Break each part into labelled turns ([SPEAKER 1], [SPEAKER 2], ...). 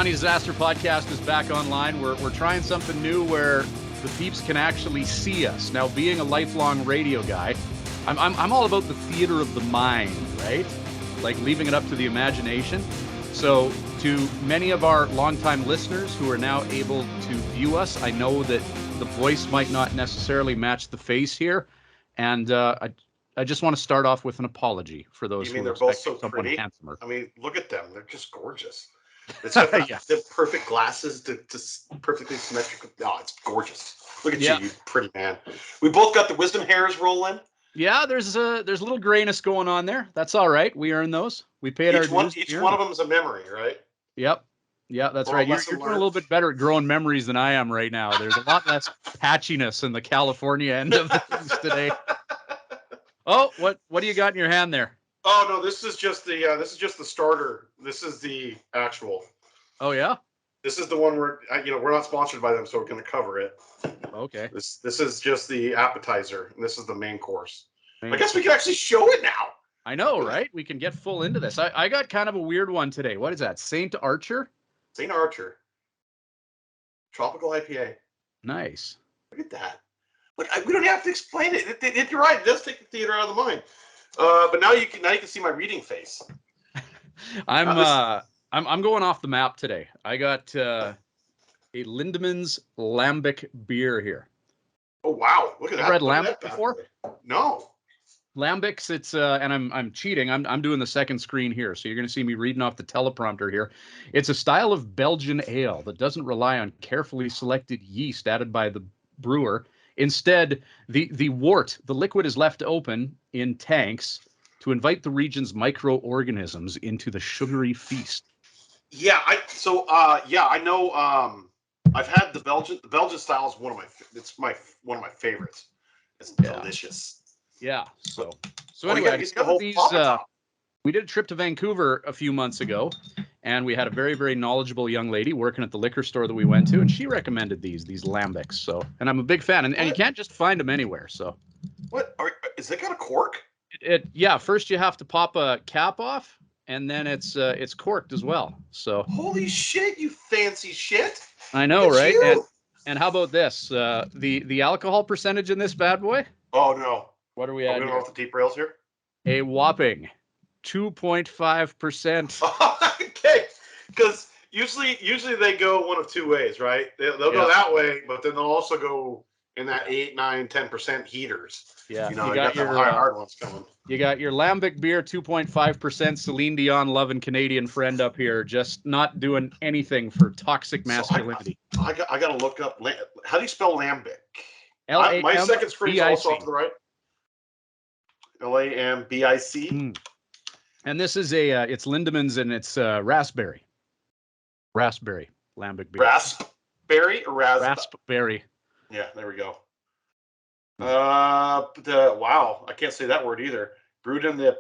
[SPEAKER 1] Johnny Disaster Podcast is back online. We're trying something new where the peeps can actually see us. Now, being a lifelong radio guy, I'm all about the theater of the mind, right? Like leaving it up to the imagination. So to many of our longtime listeners who are now able to view us, I know that the voice might not necessarily match the face here. And I just want to start off with an apology for those
[SPEAKER 2] who
[SPEAKER 1] they're
[SPEAKER 2] both so pretty.
[SPEAKER 1] Handsomer.
[SPEAKER 2] I mean, look at them. They're just gorgeous. It's got the perfect glasses to perfectly symmetrical. Oh, it's gorgeous. Look at you pretty man. We both got the wisdom hairs rolling.
[SPEAKER 1] Yeah, there's a little grayness going on there. That's all right. We earn those. We paid our dues.
[SPEAKER 2] Each one of them is a memory, right?
[SPEAKER 1] Yep. Yeah, that's right. You're doing a little bit better at growing memories than I am right now. There's a lot less patchiness in the California end of things today. Oh, what do you got in your hand there?
[SPEAKER 2] Oh no, this is just the starter. This is the actual.
[SPEAKER 1] Oh yeah.
[SPEAKER 2] This is the one where we're not sponsored by them, so we're going to cover it.
[SPEAKER 1] Okay.
[SPEAKER 2] This is just the appetizer, and this is the main course. I guess we can actually show it now.
[SPEAKER 1] I know, right? We can get full into this. I got kind of a weird one today. What is that? St. Archer?
[SPEAKER 2] St. Archer. Tropical IPA.
[SPEAKER 1] Nice.
[SPEAKER 2] Look at that. Look, we don't have to explain it. You're right. It does take the theater out of the mind. But now you can see my reading face.
[SPEAKER 1] I'm going off the map today. I got a Lindemann's Lambic beer here.
[SPEAKER 2] Oh wow! Look at that.
[SPEAKER 1] I've read Lambic before.
[SPEAKER 2] No.
[SPEAKER 1] Lambics. It's and I'm cheating. I'm doing the second screen here, so you're going to see me reading off the teleprompter here. It's a style of Belgian ale that doesn't rely on carefully selected yeast added by the brewer. Instead, the wort, the liquid, is left open in tanks to invite the region's microorganisms into the sugary feast.
[SPEAKER 2] Yeah, I know. I've had the Belgian style is one of my favorites. It's delicious.
[SPEAKER 1] Yeah. So anyway, I discovered these. We did a trip to Vancouver a few months ago, and we had a very, very knowledgeable young lady working at the liquor store that we went to, and she recommended these Lambics. So, and I'm a big fan, and you can't just find them anywhere. So,
[SPEAKER 2] is it got a cork?
[SPEAKER 1] Yeah. First, you have to pop a cap off, and then it's corked as well. So,
[SPEAKER 2] holy shit, you fancy shit!
[SPEAKER 1] I know, right? And how about this? The alcohol percentage in this bad boy?
[SPEAKER 2] Oh no!
[SPEAKER 1] What are we at?
[SPEAKER 2] Are we going off the deep rails here?
[SPEAKER 1] A whopping 2.5%.
[SPEAKER 2] Okay, because usually they go one of two ways, right? They'll go that way, but then they'll also go in that 8, 9, 10% heaters.
[SPEAKER 1] Yeah,
[SPEAKER 2] you got your hard ones coming.
[SPEAKER 1] You got your Lambic beer, 2.5%. Celine Dion loving Canadian friend up here, just not doing anything for toxic masculinity.
[SPEAKER 2] So I got to look up. How do you spell Lambic?
[SPEAKER 1] Lambic.
[SPEAKER 2] My second screen is also off to the right. Lambic.
[SPEAKER 1] And this is it's Lindemann's, and it's raspberry Lambic beer.
[SPEAKER 2] Raspberry or
[SPEAKER 1] raspberry?
[SPEAKER 2] Yeah, there we go. Wow, I can't say that word either. Brewed in the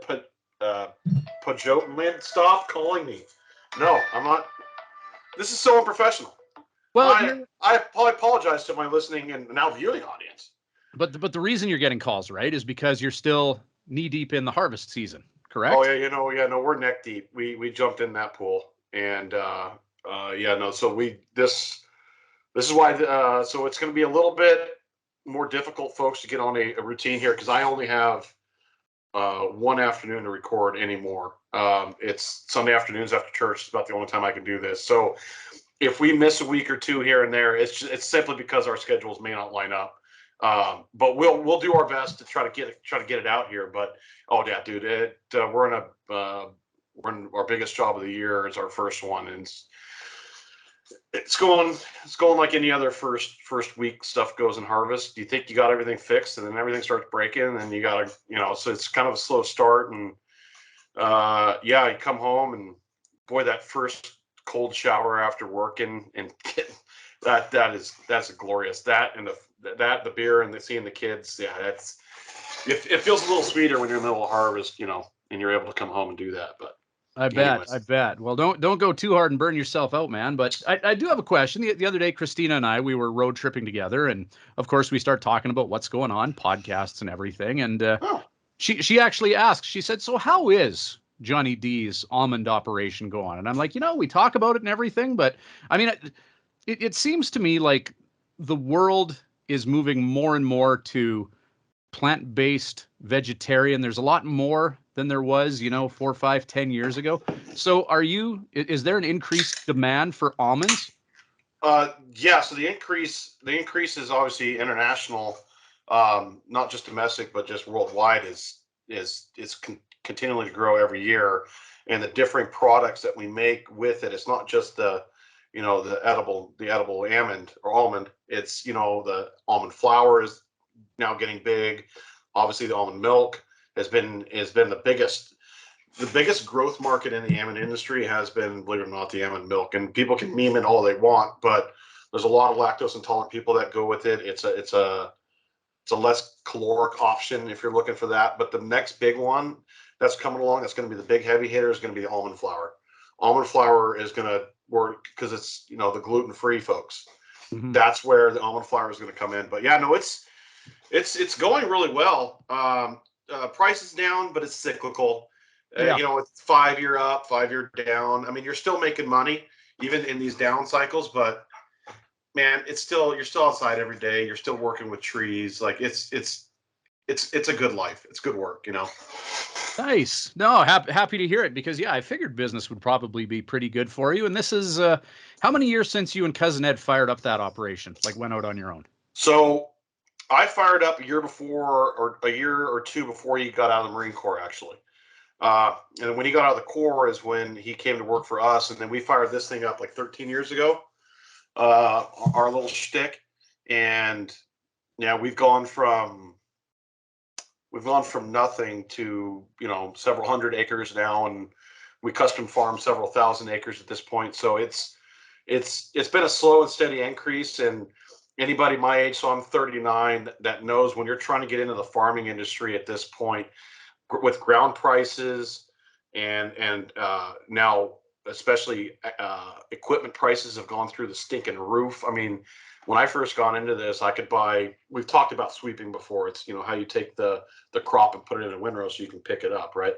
[SPEAKER 2] Pajot. Stop calling me. No, I'm not. This is so unprofessional. Well, I apologize to my listening and now viewing audience.
[SPEAKER 1] But the reason you're getting calls, right, is because you're still knee deep in the harvest season, correct?
[SPEAKER 2] Oh yeah, no, we're neck deep. We jumped in that pool, and so this is why. So it's going to be a little bit more difficult, folks, to get on a routine here because I only have one afternoon to record anymore. It's Sunday afternoons after church. It's about the only time I can do this. So if we miss a week or two here and there, it's simply because our schedules may not line up. But we'll do our best to try to get it out here. But oh yeah, dude, we're in our biggest job of the year. It's our first one, and it's going like any other first week stuff goes in harvest. You think you got everything fixed, and then everything starts breaking, and then you gotta so it's kind of a slow start, and you come home, and boy, that first cold shower after working and that's glorious. That and the beer and seeing the kids, it feels a little sweeter when you're in the middle of harvest, and you're able to come home and do that. But
[SPEAKER 1] I bet. Well, don't go too hard and burn yourself out, man. But I do have a question. The other day, Christina and I, we were road tripping together, and of course we start talking about what's going on, podcasts and everything. And she actually asked, she said, so how is Johnny D's almond operation go on. And I'm like, we talk about it and everything, but I mean, it seems to me like the world is moving more and more to plant-based vegetarian. There's a lot more than there was, 4, 5, 10 years ago. So is there an increased demand for almonds?
[SPEAKER 2] Yeah. So the increase is obviously international, not just domestic, but just worldwide continuing to grow every year. And the different products that we make with it, it's not just the edible almond. It's, the almond flour is now getting big. Obviously, the almond milk has been the biggest growth market in the almond industry has been, believe it or not, the almond milk. And people can meme it all they want, but there's a lot of lactose intolerant people that go with it. It's a less caloric option if you're looking for that. But the next big one that's coming along, that's going to be the big heavy hitter, is going to be the almond flour. Almond flour is going to work because it's, the gluten-free folks.
[SPEAKER 1] Mm-hmm.
[SPEAKER 2] That's where the almond flour is going to come in. But yeah, no, it's going really well. Price is down, but it's cyclical.
[SPEAKER 1] Yeah.
[SPEAKER 2] It's 5-year up, 5-year down. I mean, you're still making money even in these down cycles, but man, you're still outside every day. You're still working with trees. Like it's a good life. It's good work,
[SPEAKER 1] Nice. No, happy to hear it because I figured business would probably be pretty good for you. And this is how many years since you and Cousin Ed fired up that operation, like went out on your own?
[SPEAKER 2] So I fired up a year or two before he got out of the Marine Corps, actually. And when he got out of the Corps is when he came to work for us. And then we fired this thing up like 13 years ago, our little shtick. And yeah, we've gone from nothing to, several hundred acres now. And we custom farm several thousand acres at this point. So it's been a slow and steady increase. And anybody my age, so I'm 39, that knows when you're trying to get into the farming industry at this point, with ground prices and now especially equipment prices have gone through the stinking roof. I mean, when I first got into this, I could buy. We've talked about sweeping before. It's how you take the crop and put it in a windrow so you can pick it up, right?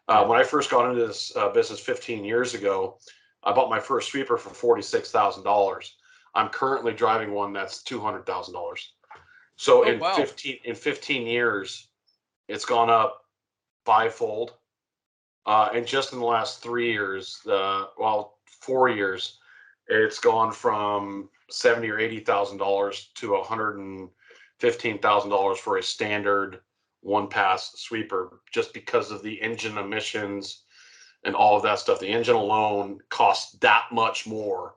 [SPEAKER 2] When I first got into this business 15 years ago, I bought my first sweeper for $46,000. I'm currently driving one that's $200,000. So in 15 years, it's gone up fivefold. And just in the last 3 years, 4 years, it's gone from $70,000 or $80,000 to $115,000 for a standard one-pass sweeper, just because of the engine emissions and all of that stuff. The engine alone costs that much more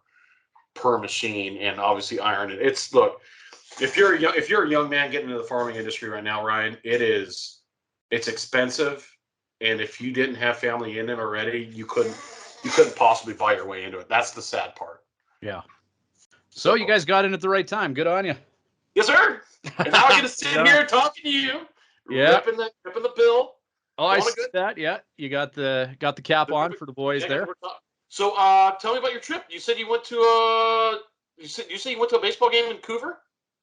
[SPEAKER 2] per machine, and obviously iron it. If you're a young man getting into the farming industry right now, Ryan, it's expensive, and if you didn't have family in it already, you couldn't possibly buy your way into it. That's the sad part.
[SPEAKER 1] Yeah. So you guys got in at the right time. Good on you.
[SPEAKER 2] Yes, sir. And now I get to sit here talking to you.
[SPEAKER 1] Yeah.
[SPEAKER 2] Ripping the bill.
[SPEAKER 1] Oh, I see that. Yeah. You got the cap on for the boys there.
[SPEAKER 2] So tell me about your trip. You said you went to you went to a baseball game in Vancouver?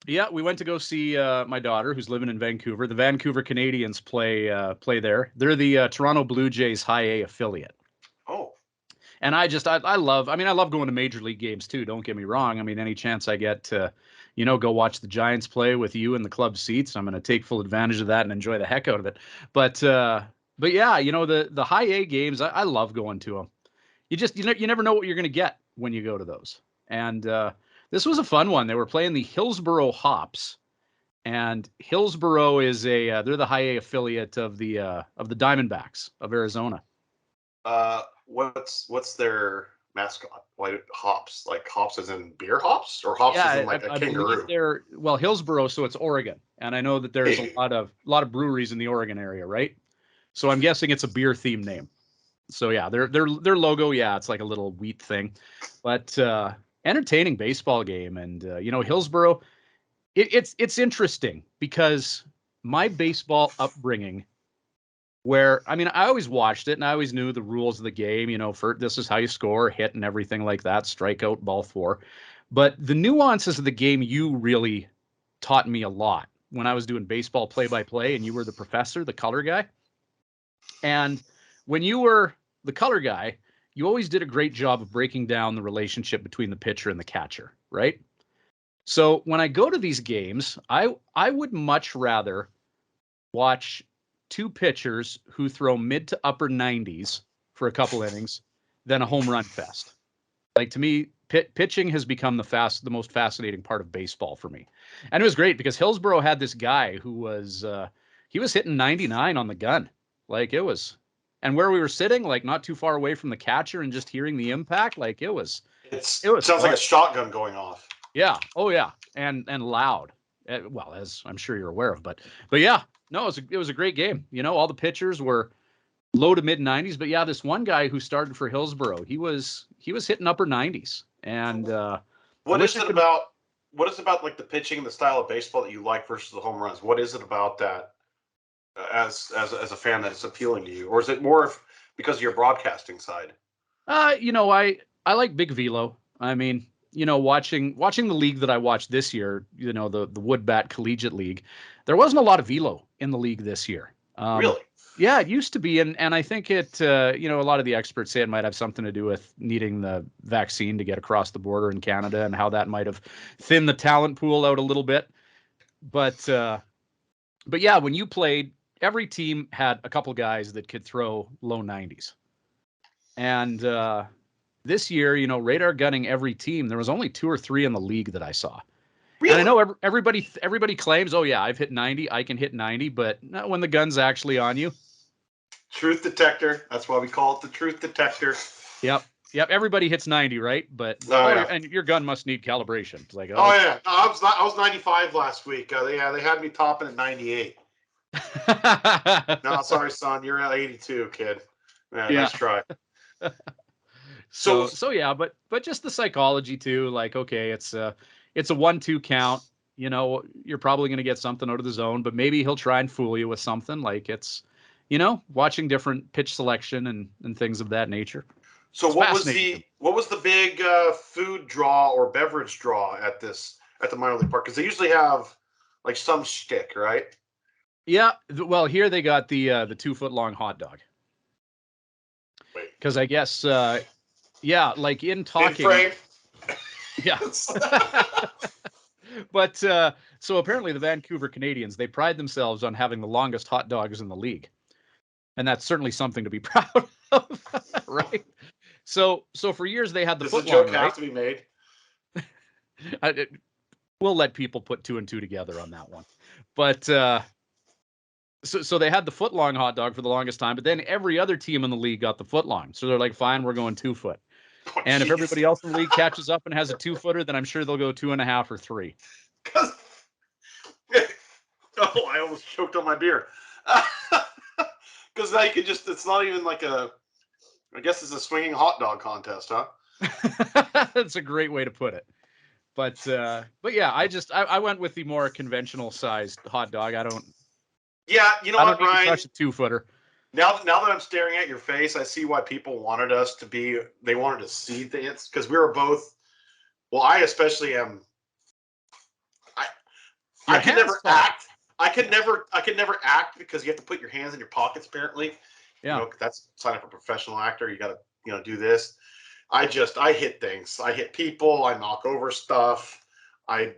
[SPEAKER 1] Yeah, we went to go see my daughter, who's living in Vancouver. The Vancouver Canadians play there. They're the Toronto Blue Jays High A affiliate.
[SPEAKER 2] Oh.
[SPEAKER 1] And I love going to major league games too. Don't get me wrong. I mean, any chance I get to, go watch the Giants play with you in the club seats, I'm going to take full advantage of that and enjoy the heck out of it. But yeah, the High A games, I love going to them. You never know what you're going to get when you go to those. And this was a fun one. They were playing the Hillsboro Hops, and Hillsboro is they're the High A affiliate of the Diamondbacks of Arizona.
[SPEAKER 2] What's their mascot? Why hops? Like hops as in beer hops, or hops as in like a kangaroo?
[SPEAKER 1] Hillsboro, so it's Oregon, and I know that there's a lot of breweries in the Oregon area, right? So I'm guessing it's a beer themed name. So yeah, their logo, it's like a little wheat thing, but entertaining baseball game. And Hillsboro, it's interesting because my baseball upbringing, where I always watched it and I always knew the rules of the game, for this is how you score, hit, and everything like that, strikeout, ball four. But the nuances of the game, you really taught me a lot when I was doing baseball play-by-play and you were the professor, the color guy. And when you were the color guy, you always did a great job of breaking down the relationship between the pitcher and the catcher, right? So when I go to these games, I would much rather watch two pitchers who throw mid to upper 90s for a couple innings than a home run fest. Like, to me, pitching has become the most fascinating part of baseball for me. And it was great because Hillsborough had this guy who was he was hitting 99 on the gun. Like, it was, and where we were sitting, like not too far away from the catcher, and just hearing the impact, like it was
[SPEAKER 2] Sounds
[SPEAKER 1] fun.
[SPEAKER 2] like a shotgun going off.
[SPEAKER 1] Yeah. Oh yeah. And loud. Well, as I'm sure you're aware of, but yeah, no, it was a great game. You know, all the pitchers were low to mid 90s, but yeah, this one guy who started for Hillsborough, he was hitting upper 90s. And
[SPEAKER 2] what is it about like the pitching and the style of baseball that you like versus the home runs? What is it about that as a fan that's appealing to you, or is it more because of your broadcasting side?
[SPEAKER 1] You know, I like big velo. I mean, you know, watching the league that I watched this year, you know, the Woodbat Collegiate League, there wasn't a lot of velo in the league this year.
[SPEAKER 2] Really?
[SPEAKER 1] Yeah, it used to be, and I think it, you know, a lot of the experts say it might have something to do with needing the vaccine to get across the border in Canada, and how that might have thinned the talent pool out a little bit. But yeah, when you played, every team had a couple guys that could throw low 90s, and this year, you know, radar gunning every team, there was only 2 or 3 in the league that I saw.
[SPEAKER 2] Really?
[SPEAKER 1] And I know everybody claims, oh yeah, I've hit 90, I can hit 90, but not when the gun's actually on you.
[SPEAKER 2] Truth detector. That's why we call it the truth detector.
[SPEAKER 1] Yep. Everybody hits 90, right? But
[SPEAKER 2] yeah.
[SPEAKER 1] And your gun must need calibration. It's like,
[SPEAKER 2] yeah, no, I was 95 last week. They had me topping at 98. No, sorry, son, you're at 82, kid. Man, yeah. Nice try.
[SPEAKER 1] So yeah, but just the psychology too. Like, okay, it's a 1-2 count. You know, you're probably going to get something out of the zone, but maybe he'll try and fool you with something. Like, it's, you know, watching different pitch selection and things of that nature.
[SPEAKER 2] So what was the big food draw or beverage draw at the minor league park? Because they usually have like some shtick, right?
[SPEAKER 1] Yeah. Well, here they got the 2-foot-long hot dog. Because I guess, yeah, like in talking.
[SPEAKER 2] In frame.
[SPEAKER 1] Yeah. But so apparently the Vancouver Canadians, they pride themselves on having the longest hot dogs in the league. And that's certainly something to be proud of, right? So for years they had the foot long, right? Does the joke
[SPEAKER 2] have to be made?
[SPEAKER 1] We'll let people put 2 and 2 together on that one. But so they had the foot long hot dog for the longest time, but then every other team in the league got the foot long. So they're like, fine, we're going 2 foot. Oh, and if everybody else in the league catches up and has a 2-footer, then I'm sure they'll go 2.5 or 3.
[SPEAKER 2] Oh, I almost choked on my beer. Because now you can it's not even like I guess it's a swinging hot dog contest, huh?
[SPEAKER 1] That's a great way to put it. But yeah, I went with the more conventional sized hot dog.
[SPEAKER 2] Yeah, you know what, Ryan?
[SPEAKER 1] I don't touch a 2-footer.
[SPEAKER 2] Now that I'm staring at your face, I see why people wanted us to be. They wanted to see things because we were both. Well, I especially am. I can never act. I could never act because you have to put your hands in your pockets. Apparently,
[SPEAKER 1] yeah,
[SPEAKER 2] you know, that's a sign of a professional actor. You got to do this. I hit things. I hit people. I knock over stuff. And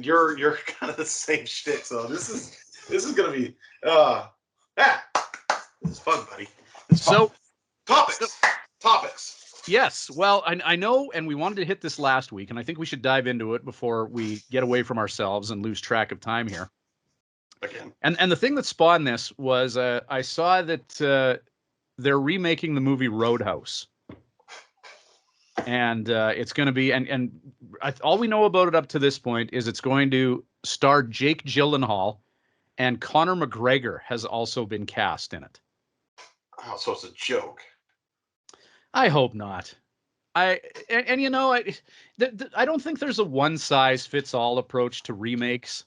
[SPEAKER 2] you're kind of the same shit. So this is gonna be this is fun, buddy.
[SPEAKER 1] So
[SPEAKER 2] topics.
[SPEAKER 1] Yes. Well, I know, and we wanted to hit this last week, and I think we should dive into it before we get away from ourselves and lose track of time here.
[SPEAKER 2] Again.
[SPEAKER 1] And the thing that spawned this was I saw that they're remaking the movie Roadhouse. And it's going to be, and all we know about it up to this point is it's going to star Jake Gyllenhaal, and Conor McGregor has also been cast in it.
[SPEAKER 2] Oh, so it's a joke.
[SPEAKER 1] I hope not. And you know, I don't think there's a one-size-fits-all approach to remakes.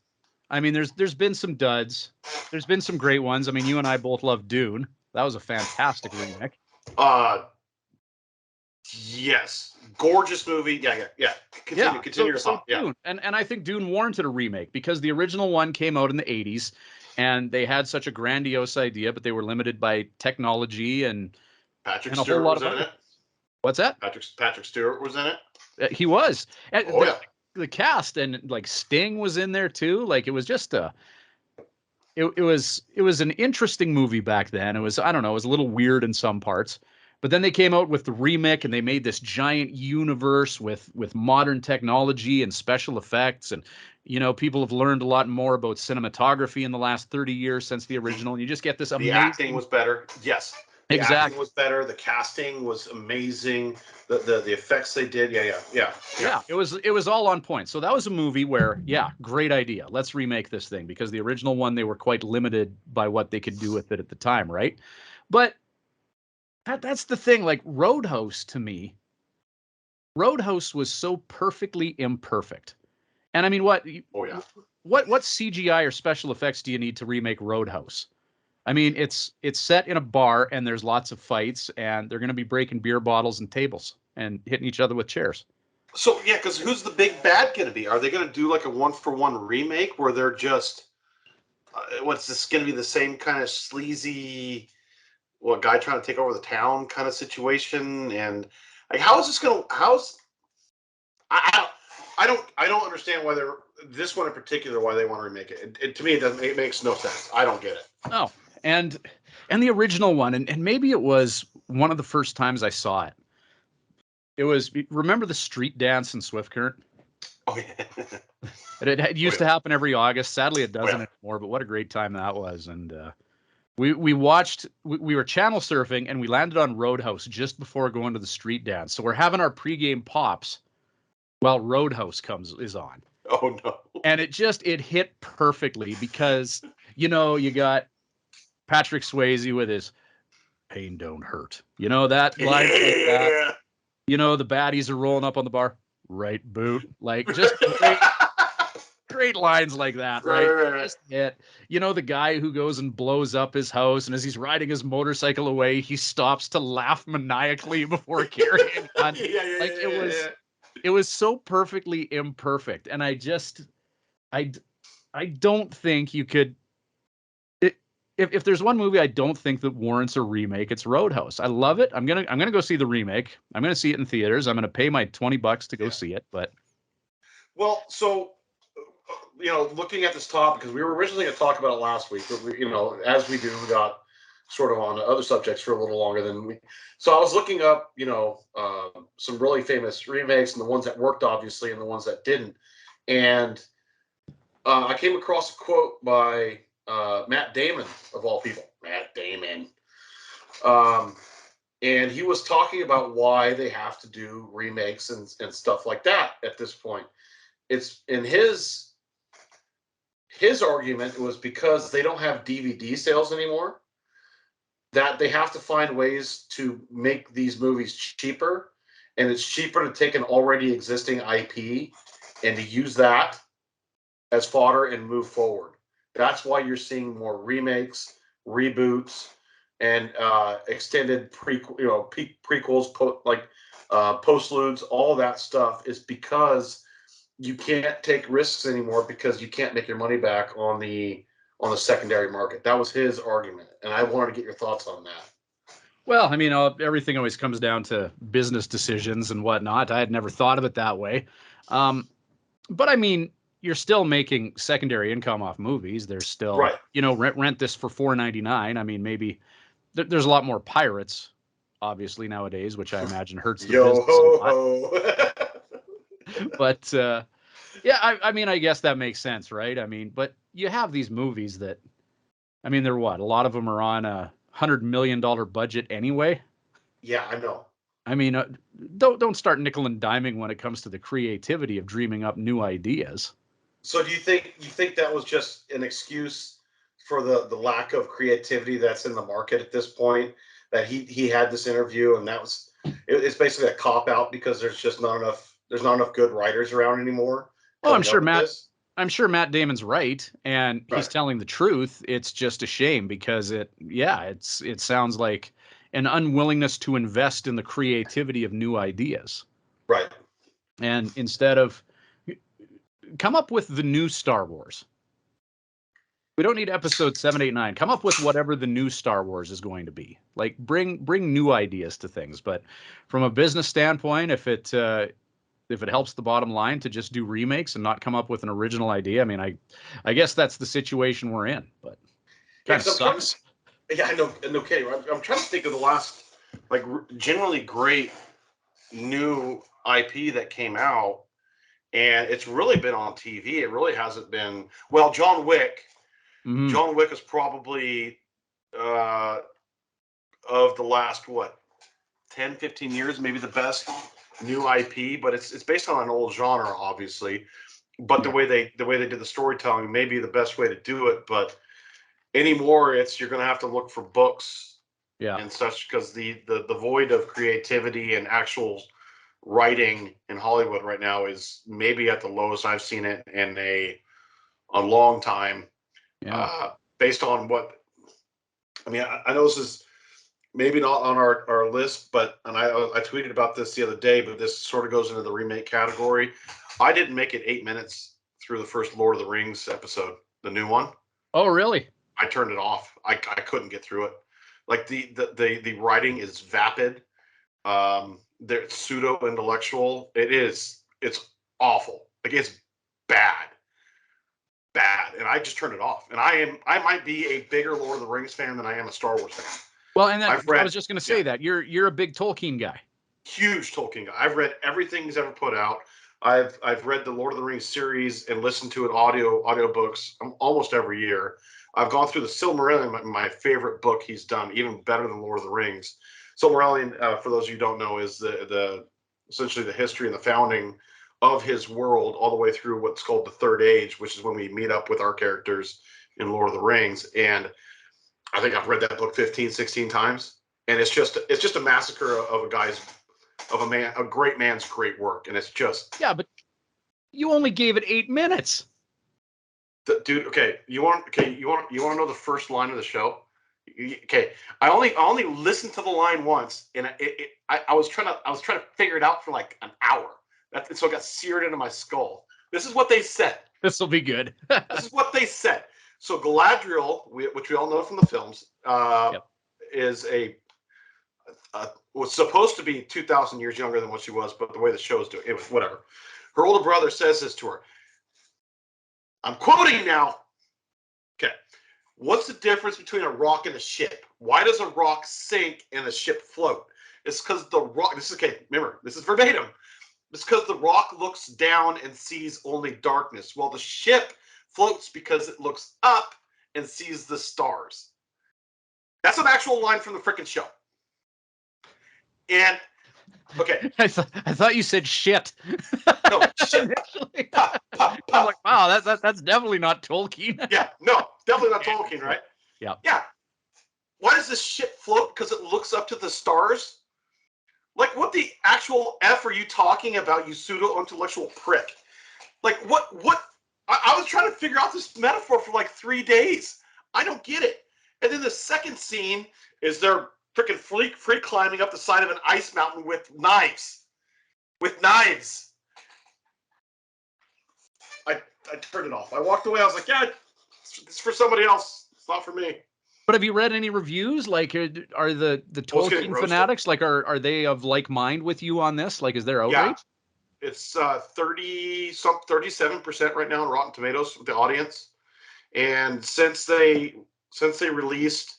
[SPEAKER 1] I mean, there's been some duds. There's been some great ones. I mean, you and I both love Dune. That was a fantastic remake.
[SPEAKER 2] Yes. Gorgeous movie. Yeah. Continue your thought.
[SPEAKER 1] Dune, and I think Dune warranted a remake because the original one came out in the 80s and they had such a grandiose idea, but they were limited by technology and
[SPEAKER 2] Patrick
[SPEAKER 1] a whole
[SPEAKER 2] Stewart
[SPEAKER 1] lot
[SPEAKER 2] was
[SPEAKER 1] of
[SPEAKER 2] in
[SPEAKER 1] other.
[SPEAKER 2] it.
[SPEAKER 1] What's that?
[SPEAKER 2] Patrick Stewart was in it.
[SPEAKER 1] He was.
[SPEAKER 2] Oh yeah.
[SPEAKER 1] The cast and like Sting was in there too. Like it was just it was an interesting movie back then. It was, I don't know, it was a little weird in some parts. But then they came out with the remake and they made this giant universe with modern technology and special effects. And, you know, people have learned a lot more about cinematography in the last 30 years since the original. And you just get this amazing.
[SPEAKER 2] The acting was better. Yes. The
[SPEAKER 1] Exactly.
[SPEAKER 2] acting was better. The casting was amazing. The effects they did. Yeah.
[SPEAKER 1] It was all on point. So that was a movie where, yeah, great idea. Let's remake this thing because the original one, they were quite limited by what they could do with it at the time, right? But that's the thing. Like Roadhouse, to me, Roadhouse was so perfectly imperfect. And I mean, what CGI or special effects do you need to remake Roadhouse? I mean, it's set in a bar and there's lots of fights and they're going to be breaking beer bottles and tables and hitting each other with chairs.
[SPEAKER 2] So yeah, because who's the big bad going to be? Are they going to do like a 1-for-1 remake where they're just what's this going to be, the same kind of sleazy, guy trying to take over the town kind of situation? And like, how is this going to? I don't understand why they're this one in particular, why they want to remake it. To me, it makes no sense. I don't get it.
[SPEAKER 1] Oh, and the original one, and maybe it was one of the first times I saw it. It was, remember the street dance in Swift Current?
[SPEAKER 2] Oh yeah.
[SPEAKER 1] It used to happen every August. Sadly, it doesn't anymore. But what a great time that was! And we watched. We were channel surfing, and we landed on Roadhouse just before going to the street dance. So we're having our pregame pops while Roadhouse is on.
[SPEAKER 2] Oh no!
[SPEAKER 1] And it hit perfectly because you got Patrick Swayze with his "Pain Don't Hurt." You know that line like that. You know the baddies are rolling up on the bar. Right boot, like just great lines like that, right? Just hit. You know the guy who goes and blows up his house, and as he's riding his motorcycle away, he stops to laugh maniacally before carrying on. It was so perfectly imperfect, and I don't think you could. If there's one movie I don't think that warrants a remake, it's Roadhouse. I love it. I'm gonna go see the remake. I'm gonna see it in theaters. I'm gonna pay my $20 to go see it. But
[SPEAKER 2] so looking at this topic, because we were originally going to talk about it last week, but we, as we do, we got sort of on other subjects for a little longer than we. So I was looking up, some really famous remakes and the ones that worked, obviously, and the ones that didn't, and I came across a quote by Matt Damon, of all people. Matt Damon. And he was talking about why they have to do remakes and stuff like that at this point. It's in his argument was because they don't have DVD sales anymore, that they have to find ways to make these movies cheaper. And it's cheaper to take an already existing IP and to use that as fodder and move forward. That's why you're seeing more remakes, reboots, and extended prequels, postludes. All that stuff is because you can't take risks anymore because you can't make your money back on the secondary market. That was his argument, and I wanted to get your thoughts on that.
[SPEAKER 1] Well, I mean, everything always comes down to business decisions and whatnot. I had never thought of it that way, but I mean, you're still making secondary income off movies. There's still, rent this for $4.99. I mean, maybe there's a lot more pirates, obviously nowadays, which I imagine hurts the business a lot. But I mean, I guess that makes sense, right? I mean, but you have these movies that, I mean, they're what? A lot of them are on a $100 million budget anyway.
[SPEAKER 2] Yeah, I know.
[SPEAKER 1] I mean, don't start nickel and diming when it comes to the creativity of dreaming up new ideas.
[SPEAKER 2] So do you think that was just an excuse for the lack of creativity that's in the market at this point? That he had this interview and it's basically a cop out because there's not enough good writers around anymore.
[SPEAKER 1] Well, I'm sure Matt Damon's right, and he's telling the truth. It's just a shame because it sounds like an unwillingness to invest in the creativity of new ideas.
[SPEAKER 2] Right.
[SPEAKER 1] And instead of come up with the new Star Wars. We don't need episode 7, 8, 9. Come up with whatever the new Star Wars is going to be. Like bring new ideas to things. But from a business standpoint, if it helps the bottom line to just do remakes and not come up with an original idea, I mean, I guess that's the situation we're in. But kind of sucks.
[SPEAKER 2] Yeah, I know. No kidding. I'm trying to think of the last like generally great new IP that came out, and it's really been on TV. It really hasn't been. Well, John Wick.
[SPEAKER 1] Mm-hmm.
[SPEAKER 2] John Wick is probably of the last 10, 15 years, maybe the best new IP. But it's based on an old genre, obviously. But the way they did the storytelling may be the best way to do it. But anymore, you're going to have to look for books and such, because the void of creativity and actual writing in Hollywood right now is maybe at the lowest I've seen it in a long time. Based on what I mean, I know this is maybe not on our list, but I tweeted about this the other day, but this sort of goes into the remake category. I didn't make it 8 minutes through the first Lord of the Rings episode, the new one.
[SPEAKER 1] Oh, really?
[SPEAKER 2] I turned it off. I couldn't get through it. Like the writing is vapid. They're pseudo intellectual. It's awful. Like it's bad. And I just turned it off. And I might be a bigger Lord of the Rings fan than I am a Star Wars fan.
[SPEAKER 1] Well, and I was just going to say that you're a big Tolkien guy.
[SPEAKER 2] Huge Tolkien guy. I've read everything he's ever put out. I've read the Lord of the Rings series and listened to it audiobooks almost every year. I've gone through the Silmarillion, my favorite book he's done, even better than Lord of the Rings. Silmarillion, for those of you who don't know, is the essentially the history and the founding of his world all the way through what's called the Third Age, which is when we meet up with our characters in Lord of the Rings. And I think I've read that book 15, 16 times. And it's just a massacre of a great man's great work. And it's just...
[SPEAKER 1] Yeah, but you only gave it 8 minutes.
[SPEAKER 2] Dude, okay, you want to know the first line of the show? Okay, I only listened to the line once, and I was trying to figure it out for like an hour. So it got seared into my skull. This is what they said.
[SPEAKER 1] This will be good.
[SPEAKER 2] This is what they said. So Galadriel, which we all know from the films, is was supposed to be 2,000 years younger than what she was, but the way the show's doing it was whatever. Her older brother says this to her. I'm quoting now. Okay. What's the difference between a rock and a ship? Why does a rock sink and a ship float? It's because the rock, remember, this is verbatim. It's because the rock looks down and sees only darkness, while the ship floats because it looks up and sees the stars. That's an actual line from the freaking show. And okay,
[SPEAKER 1] I thought you said shit.
[SPEAKER 2] No, shit.
[SPEAKER 1] I'm like, wow, that's definitely not Tolkien.
[SPEAKER 2] Yeah, no, definitely not Tolkien, right?
[SPEAKER 1] Yeah.
[SPEAKER 2] Yeah. Why does this ship float? Because it looks up to the stars? Like, what the actual F are you talking about, you pseudo-intellectual prick? Like, what? I was trying to figure out this metaphor for like 3 days. I don't get it. And then the second scene is they're freaking free climbing up the side of an ice mountain with knives. I turned it off. I walked away. I was like, yeah, it's for somebody else. It's not for me.
[SPEAKER 1] But have you read any reviews? Like, are the Tolkien fanatics, like, are they of like mind with you on this? Like, is there outrage?
[SPEAKER 2] Yeah. It's 37% right now on Rotten Tomatoes with the audience. And since they released,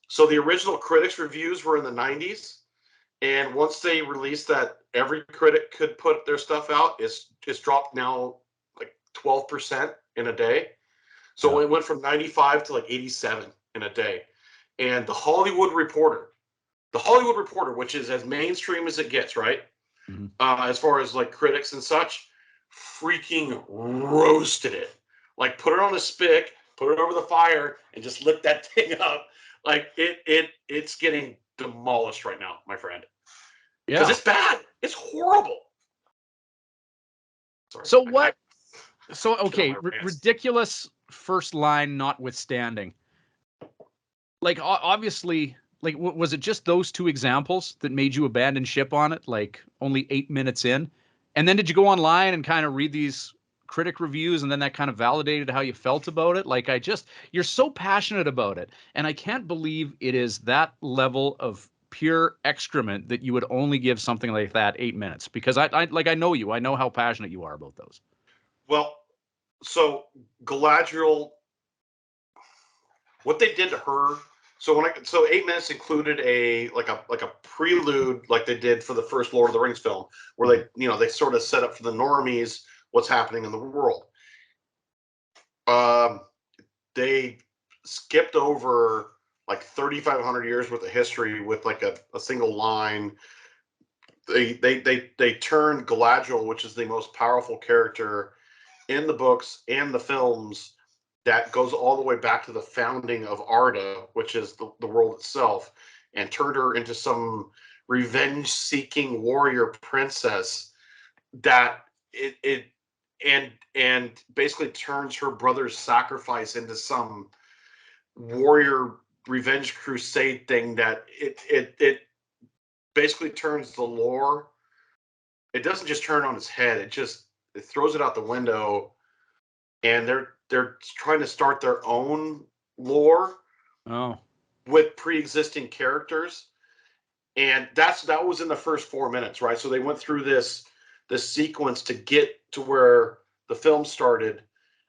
[SPEAKER 2] so the original critics reviews were in the 90s. And once they released that every critic could put their stuff out, it's dropped now like 12% in a day. So it went from 95 to like 87 in a day. And the Hollywood Reporter, which is as mainstream as it gets, right?
[SPEAKER 1] Mm-hmm.
[SPEAKER 2] As far as like critics and such, freaking roasted it. Like, put it on a spick, put it over the fire, and just lit that thing up. Like, it's getting demolished right now, my friend.
[SPEAKER 1] Yeah.
[SPEAKER 2] Because it's bad. It's horrible. Sorry,
[SPEAKER 1] so what? Okay, ridiculous first line notwithstanding. Like, obviously, like, was it just those two examples that made you abandon ship on it, like only 8 minutes in? And then did you go online and kind of read these critic reviews, and then that kind of validated how you felt about it? Like, you're so passionate about it, and I can't believe it is that level of pure excrement that you would only give something like that 8 minutes, because I know you, I know how passionate you are about those.
[SPEAKER 2] Well, so Galadriel, what they did to her. So 8 minutes included a prelude, like they did for the first Lord of the Rings film, where they sort of set up for the normies what's happening in the world. They skipped over like 3,500 years worth of history with like a single line. They turned Galadriel, which is the most powerful character in the books and the films, that goes all the way back to the founding of Arda, which is the world itself, and turned her into some revenge-seeking warrior princess that and basically turns her brother's sacrifice into some warrior revenge crusade thing that it basically turns the lore. It doesn't just turn on its head. It throws it out the window, and they're trying to start their own lore with pre-existing characters, and that was in the first 4 minutes, right? So they went through this sequence to get to where the film started,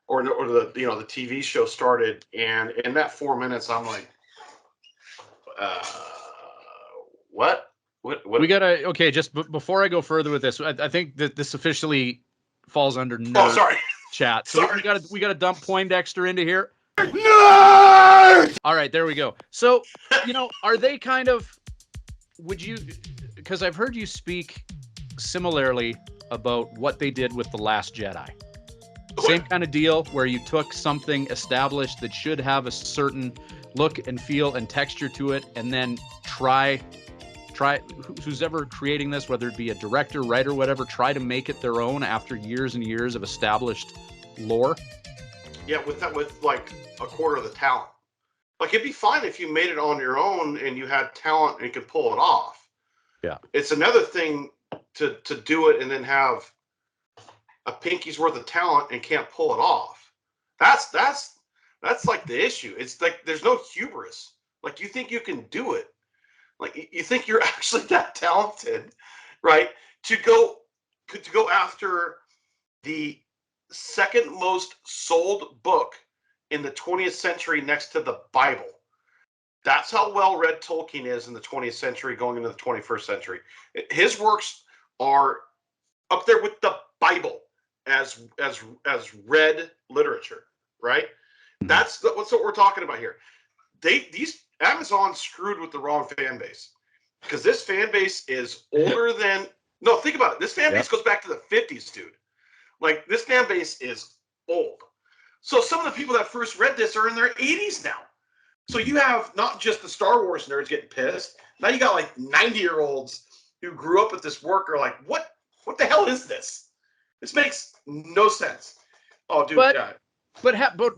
[SPEAKER 2] or the the TV show started, and in that 4 minutes, I'm like, what?
[SPEAKER 1] We gotta, okay, just before I go further with this, I think that this officially falls under nerd
[SPEAKER 2] Oh, sorry.
[SPEAKER 1] chat. So
[SPEAKER 2] Sorry.
[SPEAKER 1] we gotta dump Poindexter into here.
[SPEAKER 2] Nerd!
[SPEAKER 1] All right, there we go. So, are they kind of, because I've heard you speak similarly about what they did with The Last Jedi. Same kind of deal, where you took something established that should have a certain look and feel and texture to it, and then try who's ever creating this, whether it be a director, writer, whatever, try to make it their own after years and years of established lore.
[SPEAKER 2] Yeah, with like a quarter of the talent. Like, it'd be fine if you made it on your own and you had talent and you could pull it off.
[SPEAKER 1] Yeah.
[SPEAKER 2] It's another thing to do it and then have a pinky's worth of talent and can't pull it off. That's like the issue. It's like there's no hubris. Like, you think you can do it. Like, you think you're actually that talented, right? To go after the second most sold book in the 20th century next to the Bible. That's how well read Tolkien is in the 20th century going into the 21st century. His works are up there with the Bible as read literature, right?
[SPEAKER 1] Mm-hmm.
[SPEAKER 2] That's what we're talking about here. Amazon screwed with the wrong fan base, because this fan base is older than, no, think about it. This fan base goes back to the 50s, dude. Like, this fan base is old. So some of the people that first read this are in their 80s now. So you have not just the Star Wars nerds getting pissed. Now you got like 90-year-olds who grew up with this work are like, what the hell is this? This makes no sense. Oh, dude.
[SPEAKER 1] But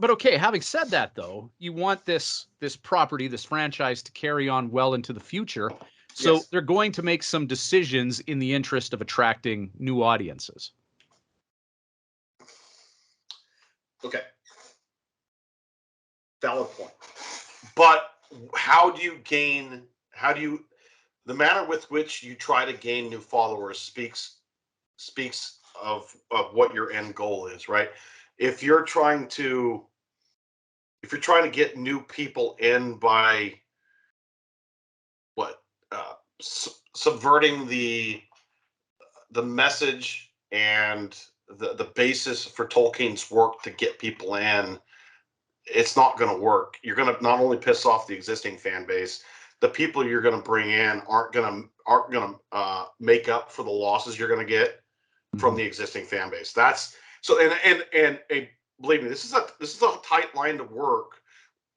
[SPEAKER 1] okay, having said that, though, you want this property, this franchise, to carry on well into the future. So they're going to make some decisions in the interest of attracting new audiences.
[SPEAKER 2] Okay. Valid point. But the manner with which you try to gain new followers speaks of what your end goal is, right? If you're trying to get new people in by subverting the message and the basis for Tolkien's work to get people in, it's not going to work. You're going to not only piss off the existing fan base, the people you're going to bring in aren't going to make up for the losses you're going to get from the existing fan base. That's so, and believe me, this is a tight line to work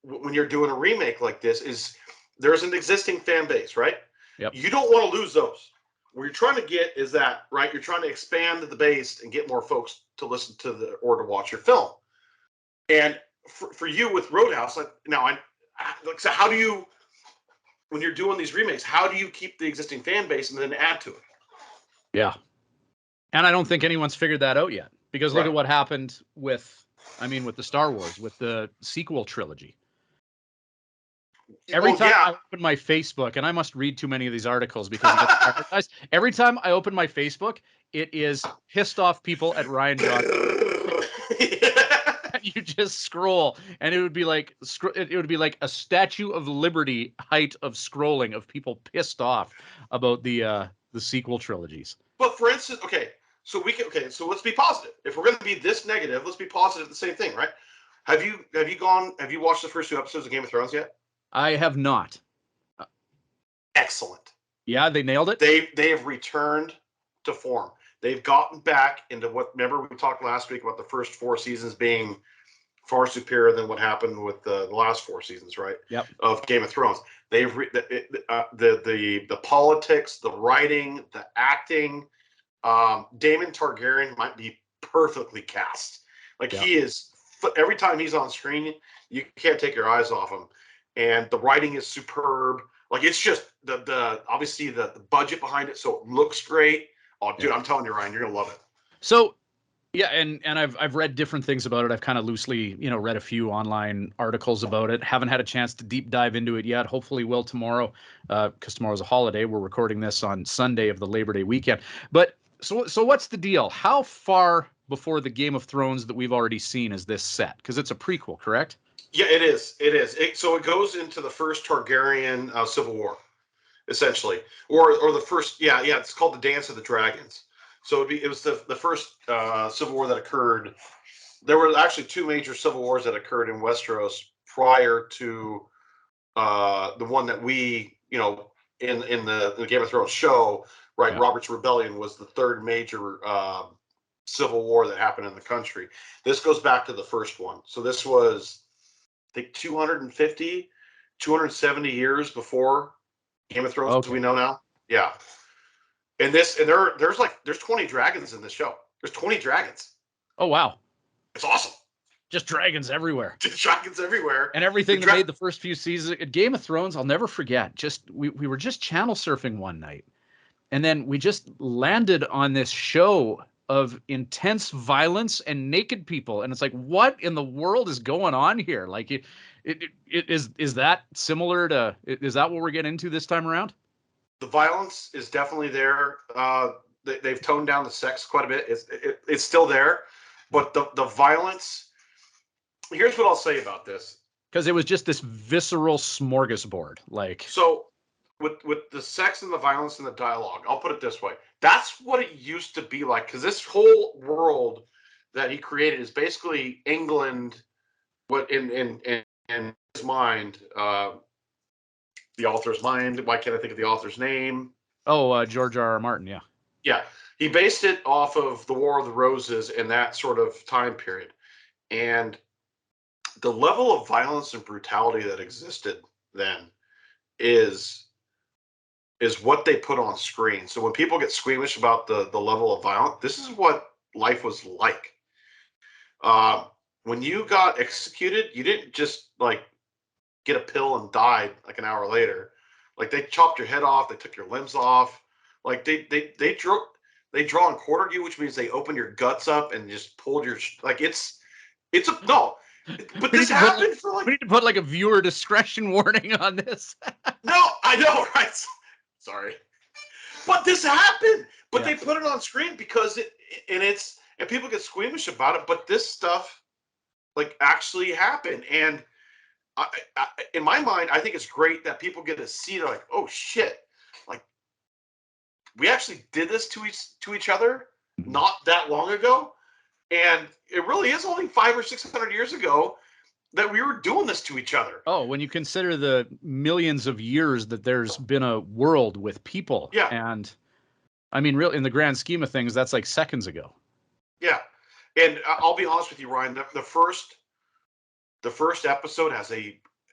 [SPEAKER 2] when you're doing a remake like this. Is there's an existing fan base, right?
[SPEAKER 1] Yep.
[SPEAKER 2] You don't want to lose those. What you're trying to get is that, right? You're trying to expand the base and get more folks to listen to or to watch your film. And for you with Roadhouse, so how do you when you're doing these remakes, how do you keep the existing fan base and then add to it?
[SPEAKER 1] Yeah. And I don't think anyone's figured that out yet, because look
[SPEAKER 2] Right.
[SPEAKER 1] at what happened with the Star Wars, with the sequel trilogy. Every time I open my Facebook, and I must read too many of these articles because it gets prioritized. Every time I open my Facebook, it is pissed off people at Rian Johnson. You just scroll, and it would be like a Statue of Liberty height of scrolling of people pissed off about the sequel trilogies.
[SPEAKER 2] But for instance, so let's be positive. If we're going to be this negative, let's be positive. The same thing, right? Have you watched the first 2 episodes of Game of Thrones yet?
[SPEAKER 1] I have not.
[SPEAKER 2] Excellent.
[SPEAKER 1] Yeah, they nailed it.
[SPEAKER 2] They have returned to form. They've gotten back into what. Remember, we talked last week about the first 4 seasons being far superior than what happened with the last 4 seasons, right?
[SPEAKER 1] Yep.
[SPEAKER 2] Of Game of Thrones. They've the politics, the writing, the acting. Daemon Targaryen might be perfectly cast. Like, he is, every time he's on screen, you can't take your eyes off him. And the writing is superb. Like, it's just obviously the budget behind it, so it looks great. Oh, dude, I'm telling you, Ryan, you're gonna love it.
[SPEAKER 1] So, yeah, and I've read different things about it. I've kind of loosely, read a few online articles about it. Haven't had a chance to deep dive into it yet. Hopefully will tomorrow, because tomorrow's a holiday. We're recording this on Sunday of the Labor Day weekend. But so what's the deal? How far before the Game of Thrones that we've already seen is this set? Because it's a prequel, correct?
[SPEAKER 2] Yeah, it is. It is. So it goes into the first Targaryen civil war, essentially, or the first. Yeah. It's called the Dance of the Dragons. So it was the first civil war that occurred. There were actually 2 major civil wars that occurred in Westeros prior to the one that we, in the Game of Thrones show, right? Yeah. Robert's Rebellion was the 3rd major civil war that happened in the country. This goes back to the first one. So this was, I think, 250, 270 years before Game of Thrones, as we know now. Yeah. And there's 20 dragons in this show. There's 20 dragons.
[SPEAKER 1] Oh, wow.
[SPEAKER 2] It's awesome.
[SPEAKER 1] Just dragons everywhere.
[SPEAKER 2] Just dragons everywhere.
[SPEAKER 1] And everything that made the first few seasons. At Game of Thrones, I'll never forget. We were just channel surfing one night. And then we just landed on this show of intense violence and naked people. And it's like, what in the world is going on here? Like, is that similar to, is that what we're getting into this time around?
[SPEAKER 2] The violence is definitely there. They've toned down the sex quite a bit. It's still there, but the violence. Here's what I'll say about this.
[SPEAKER 1] Because it was just this visceral smorgasbord. Like,
[SPEAKER 2] so with the sex and the violence and the dialogue, I'll put it this way. That's what it used to be like. Because this whole world that he created is basically England. What in his mind. The author's mind. Why can't I think of the author's name?
[SPEAKER 1] Oh, George R.R. Martin. Yeah.
[SPEAKER 2] Yeah. He based it off of the War of the Roses and that sort of time period. And the level of violence and brutality that existed then is what they put on screen. So when people get squeamish about the level of violence, this is what life was like. When you got executed, you didn't just get a pill and died like an hour later. Like, they chopped your head off, they took your limbs off. Like, they draw and quartered you, which means they opened your guts up and just pulled your it's a no. But this happened for
[SPEAKER 1] we need to put a viewer discretion warning on this.
[SPEAKER 2] No, I know, right? Sorry, but this happened. But they put it on screen because and people get squeamish about it. But this stuff actually happened, and I, in my mind, I think it's great that people get to see. They're like, oh shit, we actually did this to each other not that long ago. And it really is only 500 or 600 years ago that we were doing this to each other.
[SPEAKER 1] Oh, when you consider the millions of years that there's been a world with people.
[SPEAKER 2] Yeah.
[SPEAKER 1] And I mean, really, in the grand scheme of things, that's like seconds ago.
[SPEAKER 2] Yeah. And I'll be honest with you, Ryan, the first episode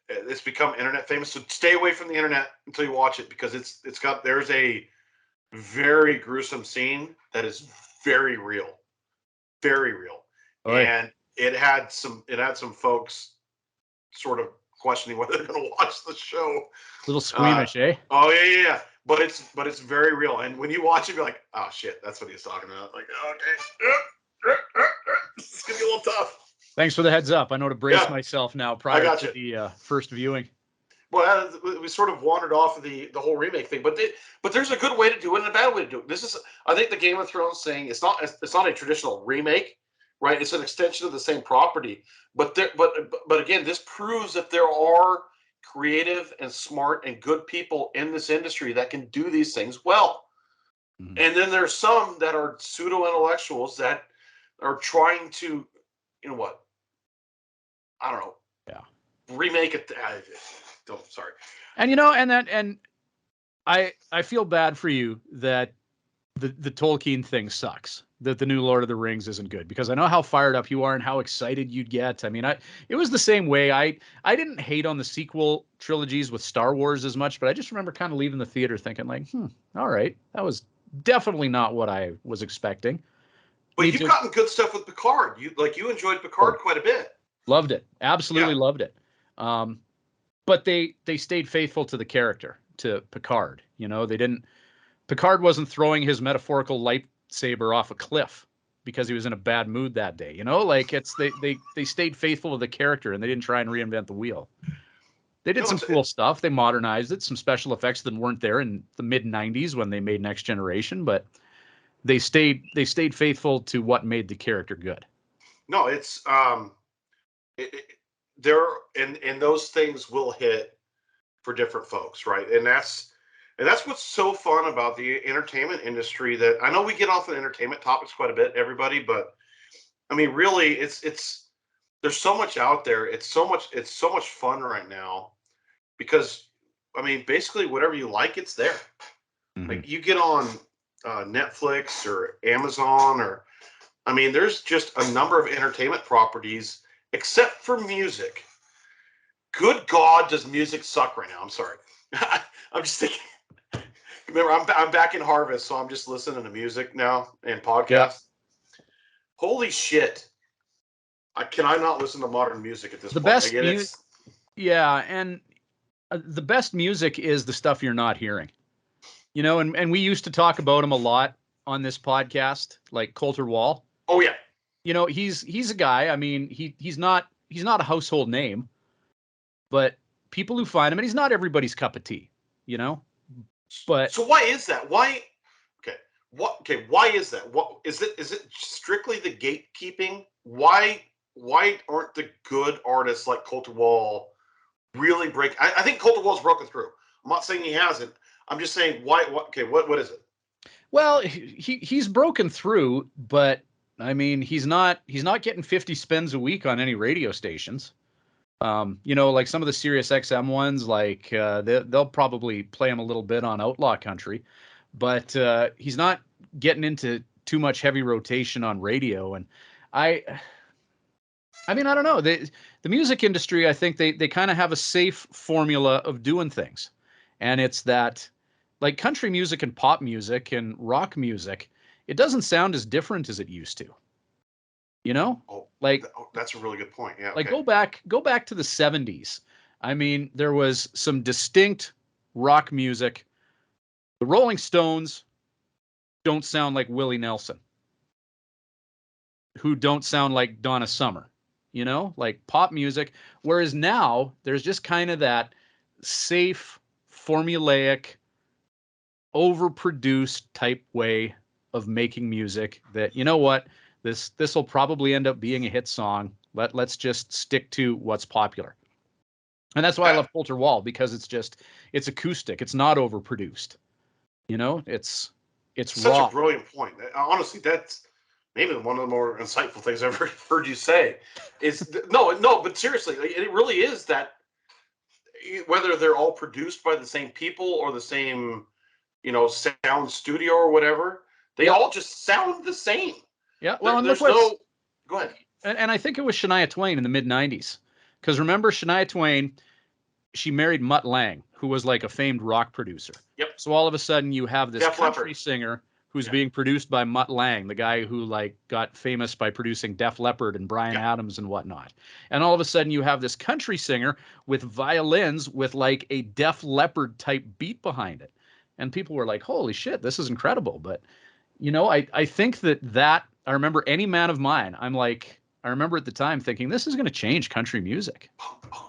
[SPEAKER 2] it's become internet famous. So stay away from the internet until you watch it, because there's a very gruesome scene that is very real. Very real. Right. And it had some folks sort of questioning whether they're going to watch the show.
[SPEAKER 1] Little squeamish, eh?
[SPEAKER 2] Oh yeah. But it's very real. And when you watch it, you're like, oh shit, that's what he's talking about. Like, okay, it's gonna be a little tough.
[SPEAKER 1] Thanks for the heads up. I know to brace myself now prior to the first viewing.
[SPEAKER 2] Well, we sort of wandered off of the whole remake thing, but there's a good way to do it and a bad way to do it. This is, I think, the Game of Thrones thing. It's not a traditional remake, right? It's an extension of the same property. But again, this proves that there are creative and smart and good people in this industry that can do these things well. Mm-hmm. And then there's some that are pseudo intellectuals that are trying to, you know what? I don't know.
[SPEAKER 1] Yeah.
[SPEAKER 2] Remake it. Sorry.
[SPEAKER 1] And I feel bad for you that the Tolkien thing sucks. That the new Lord of the Rings isn't good, because I know how fired up you are and how excited you'd get. I mean, it was the same way. I didn't hate on the sequel trilogies with Star Wars as much, but I just remember kind of leaving the theater thinking like, all right, that was definitely not what I was expecting.
[SPEAKER 2] But you've gotten good stuff with Picard. You enjoyed Picard quite a bit. Loved it.
[SPEAKER 1] Absolutely loved it. But they stayed faithful to the character, to Picard. You know, Picard wasn't throwing his metaphorical lightsaber off a cliff because he was in a bad mood that day. You know, like they stayed faithful to the character and they didn't try and reinvent the wheel. They did some cool stuff. They modernized it, some special effects that weren't there in the mid 90s when they made Next Generation, but they stayed faithful to what made the character good.
[SPEAKER 2] No, it's there, and those things will hit for different folks, right? And that's what's so fun about the entertainment industry. That I know we get off of entertainment topics quite a bit, everybody, but I mean, really, it's there's so much out there. It's so much fun right now because I mean, basically, whatever you like, it's there. Mm-hmm. Like you get on Netflix or Amazon, or I mean, there's just a number of entertainment properties. Except for music. Good God, does music suck right now? I'm sorry. I'm just thinking. Remember, I'm back in Harvest, so I'm just listening to music now and podcasts. Yeah. Holy shit! Can I not listen to modern music at this point?
[SPEAKER 1] Best music. Yeah, and the best music is the stuff you're not hearing. You know, and we used to talk about him a lot on this podcast, like Coulter Wall.
[SPEAKER 2] Oh yeah.
[SPEAKER 1] You know, he's a guy. I mean, he's not a household name, but people who find him, and he's not everybody's cup of tea, you know. But
[SPEAKER 2] so why is that? Why? Okay. Why is that? What is it? Is it strictly the gatekeeping? Why aren't the good artists like Coulter Wall really break? I think Coulter Wall's broken through. I'm not saying he hasn't. I'm just saying why. What is it?
[SPEAKER 1] Well, he's broken through, but. I mean, he's not getting 50 spins a week on any radio stations. You know, like some of the Sirius XM ones, like they'll probably play him a little bit on Outlaw Country, but he's not getting into too much heavy rotation on radio. And I mean, I don't know. The music industry, I think they kind of have a safe formula of doing things, and it's that like country music and pop music and rock music. It doesn't sound as different as it used to, you know.
[SPEAKER 2] That's a really good point. Yeah.
[SPEAKER 1] Like go back to the 70s. I mean, there was some distinct rock music. The Rolling Stones don't sound like Willie Nelson, who don't sound like Donna Summer, you know, like pop music. Whereas now there's just kind of that safe, formulaic, overproduced type way of making music that, you know what, this will probably end up being a hit song. Let's just stick to what's popular. And that's why I love Coulter Wall, because it's acoustic. It's not overproduced. You know, it's
[SPEAKER 2] such
[SPEAKER 1] raw.
[SPEAKER 2] A brilliant point. Honestly, that's maybe one of the more insightful things I've ever heard you say. Is no, but seriously, it really is that whether they're all produced by the same people or the same, you know, sound studio or whatever. They all just sound the same.
[SPEAKER 1] Yeah. Well,
[SPEAKER 2] go ahead.
[SPEAKER 1] And I think it was Shania Twain in the mid 90s. Because remember Shania Twain, she married Mutt Lange, who was like a famed rock producer.
[SPEAKER 2] Yep.
[SPEAKER 1] So all of a sudden you have this country singer who's being produced by Mutt Lange, the guy who like got famous by producing Def Leppard and Bryan Adams and whatnot. And all of a sudden you have this country singer with violins with like a Def Leppard type beat behind it. And people were like, holy shit, this is incredible. But, you know, I think that I remember Any Man of Mine. I remember at the time thinking this is going to change country music.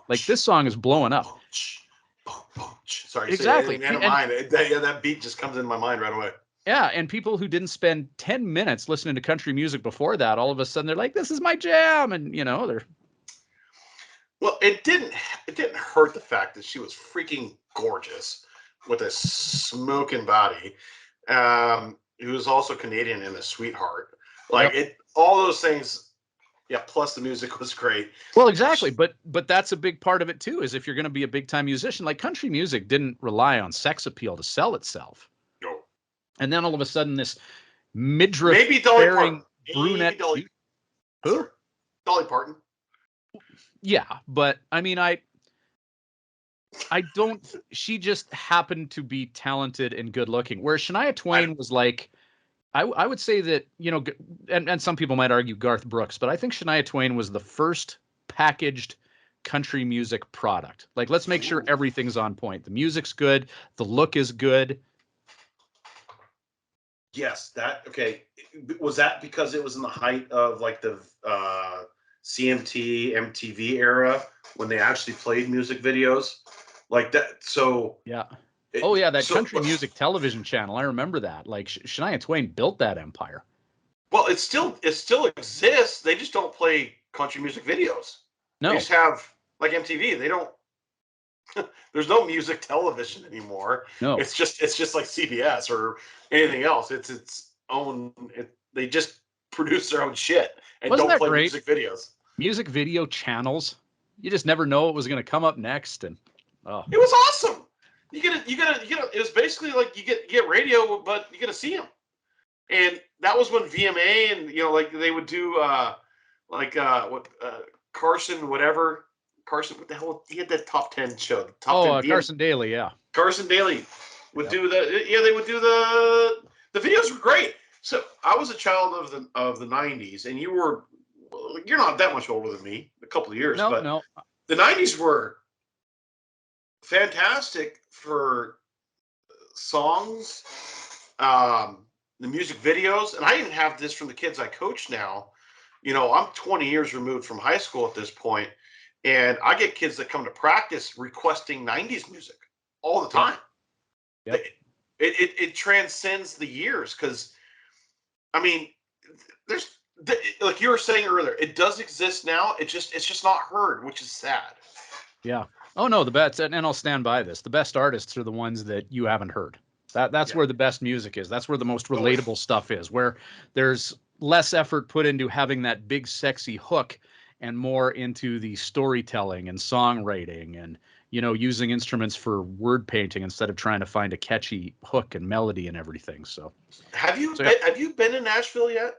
[SPEAKER 1] Like this song is blowing up.
[SPEAKER 2] Sorry,
[SPEAKER 1] exactly.
[SPEAKER 2] Man of Mine. That beat just comes in my mind right away.
[SPEAKER 1] Yeah, and people who didn't spend 10 minutes listening to country music before that, all of a sudden they're like, this is my jam. And, you know, they're...
[SPEAKER 2] Well, it didn't hurt the fact that she was freaking gorgeous with a smoking body. He was also Canadian and a sweetheart. Like, all those things, plus the music was great.
[SPEAKER 1] Well, exactly. But that's a big part of it, too, is if you're going to be a big-time musician, like country music didn't rely on sex appeal to sell itself.
[SPEAKER 2] No.
[SPEAKER 1] And then all of a sudden, this midriff
[SPEAKER 2] maybe Dolly Parton.
[SPEAKER 1] brunette.
[SPEAKER 2] Who? Dolly Parton.
[SPEAKER 1] Yeah, but I mean, I don't. She just happened to be talented and good looking. Where Shania Twain was like, I would say that, you know, and some people might argue Garth Brooks, but I think Shania Twain was the first packaged country music product. Like, let's make sure everything's on point. The music's good. The look is good.
[SPEAKER 2] Yes, okay. Was that because it was in the height of like the CMT, MTV era when they actually played music videos like that? So
[SPEAKER 1] yeah. That country music television channel. I remember that. Like Shania Twain built that empire.
[SPEAKER 2] Well, it still exists. They just don't play country music videos.
[SPEAKER 1] No.
[SPEAKER 2] They just have like MTV. They don't. There's no music television anymore.
[SPEAKER 1] No.
[SPEAKER 2] It's just like CBS or anything else. It's its own. They just produce their own shit and don't play music videos.
[SPEAKER 1] Music video channels. You just never know what was going to come up next, and
[SPEAKER 2] it was awesome. You get. It was basically like you get radio, but you get to see them. And that was when VMA and like they would do Carson whatever. Carson, what the hell? He had that top 10 show. The top 10
[SPEAKER 1] Carson Daly, yeah.
[SPEAKER 2] Carson Daly would do the. Yeah, they would do the videos were great. So I was a child of the 90s, and you're not that much older than me, a couple of years. But the 90s were fantastic for songs, the music videos, and I even have this from the kids I coach now. You know, I'm 20 years removed from high school at this point. And I get kids that come to practice requesting 90s music all the time.
[SPEAKER 1] Yep.
[SPEAKER 2] It transcends the years because, I mean, there's like you were saying earlier, it does exist now. It's just not heard, which is sad.
[SPEAKER 1] Yeah. Oh no, the best, and I'll stand by this. The best artists are the ones that you haven't heard. That's where the best music is. That's where the most relatable stuff is. Where there's less effort put into having that big sexy hook, and more into the storytelling and songwriting and, you know, using instruments for word painting instead of trying to find a catchy hook and melody and everything. So
[SPEAKER 2] have you been in Nashville yet?